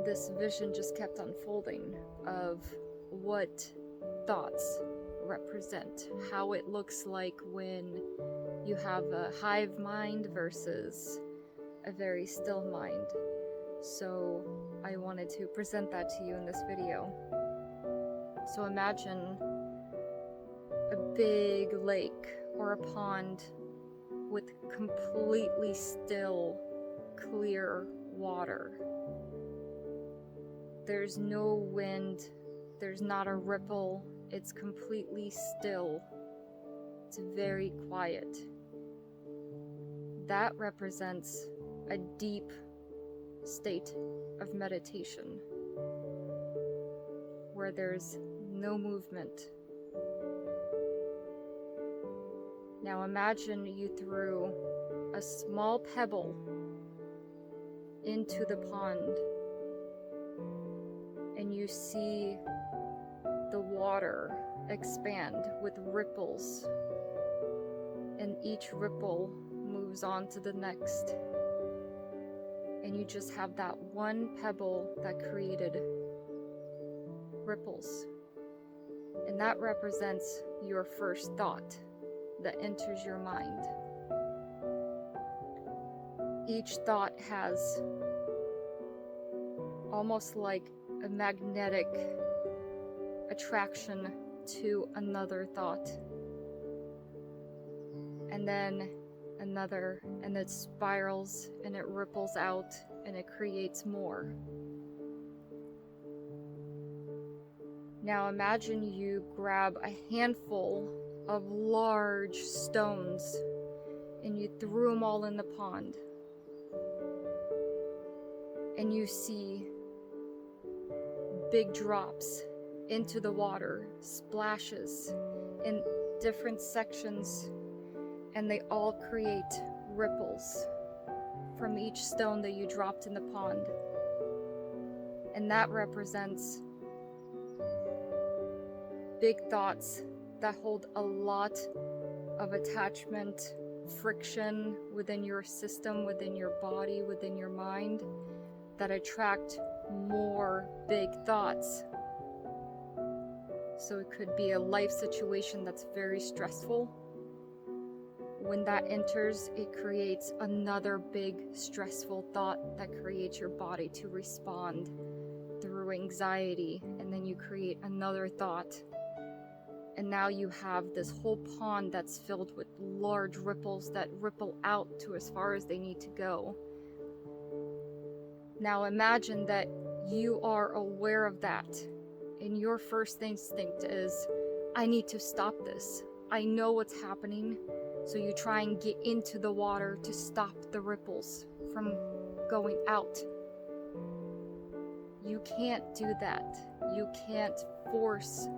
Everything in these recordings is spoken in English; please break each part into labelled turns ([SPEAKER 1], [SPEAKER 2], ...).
[SPEAKER 1] this vision just kept unfolding of what thoughts represent, how it looks like when you have a hive mind versus a very still mind. So I wanted to present that to you in this video. So imagine a big lake or a pond with completely still, clear water. There's no wind, there's not a ripple, it's completely still. It's very quiet. That represents a deep state of meditation where there's no movement. Now imagine you threw a small pebble into the pond and you see the water expand with ripples, and each ripple moves on to the next, and you just have that one pebble that created ripples, and that represents your first thought that enters your mind. Each thought has almost like a magnetic attraction to another thought, and then another, and it spirals and it ripples out and it creates more. Now imagine you grab a handful of large stones and you threw them all in the pond, and you see big drops into the water, splashes in different sections, and they all create ripples from each stone that you dropped in the pond. And that represents big thoughts that hold a lot of attachment, friction within your system, within your body, within your mind, that attract more big thoughts. So it could be a life situation that's very stressful. When that enters, it creates another big stressful thought that creates your body to respond through anxiety, and then you create another thought. And now you have this whole pond that's filled with large ripples that ripple out to as far as they need to go. Now imagine that you are aware of that, and your first instinct is, I need to stop this. I know what's happening. So you try and get into the water to stop the ripples from going out. You can't do that. You can't force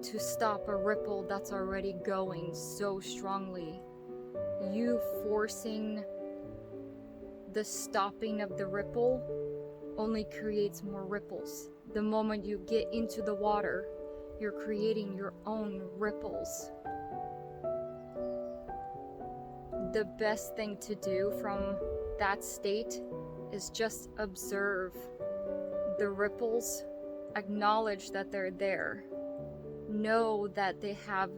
[SPEAKER 1] to stop a ripple that's already going so strongly. You forcing the stopping of the ripple only creates more ripples. The moment you get into the water, you're creating your own ripples. The best thing to do from that state is just observe the ripples, acknowledge that they're there, know that they have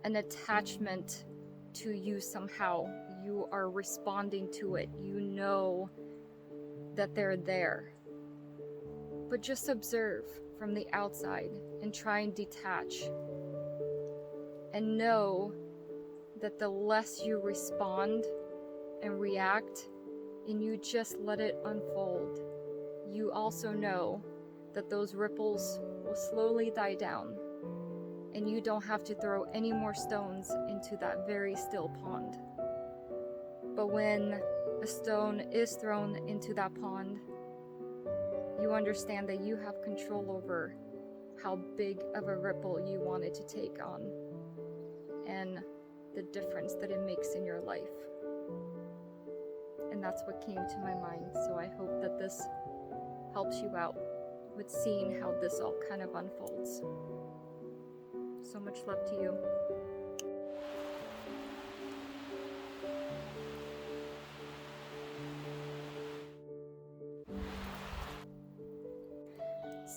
[SPEAKER 1] an attachment to you somehow. You are responding to it. You know that they're there. But just observe from the outside and try and detach. And know that the less you respond and react, and you just let it unfold, you also know that those ripples will slowly die down, and you don't have to throw any more stones into that very still pond. But when a stone is thrown into that pond, you understand that you have control over how big of a ripple you want it to take on, and the difference that it makes in your life. And that's what came to my mind. So I hope that this helps you out with seeing how this all kind of unfolds. So much love to you.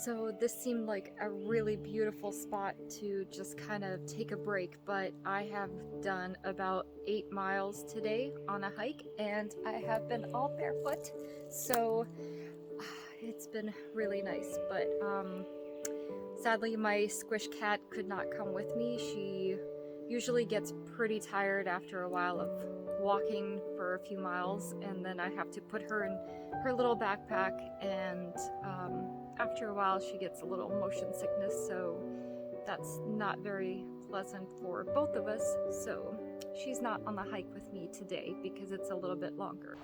[SPEAKER 1] So this seemed like a really beautiful spot to just kind of take a break, but I have done about 8 miles today on a hike, and I have been all barefoot, so it's been really nice. But sadly my squish cat could not come with me. She usually gets pretty tired after a while of walking for a few miles, and then I have to put her in her little backpack, and after a while she gets a little motion sickness, so that's not very pleasant for both of us. So she's not on the hike with me today because it's a little bit longer.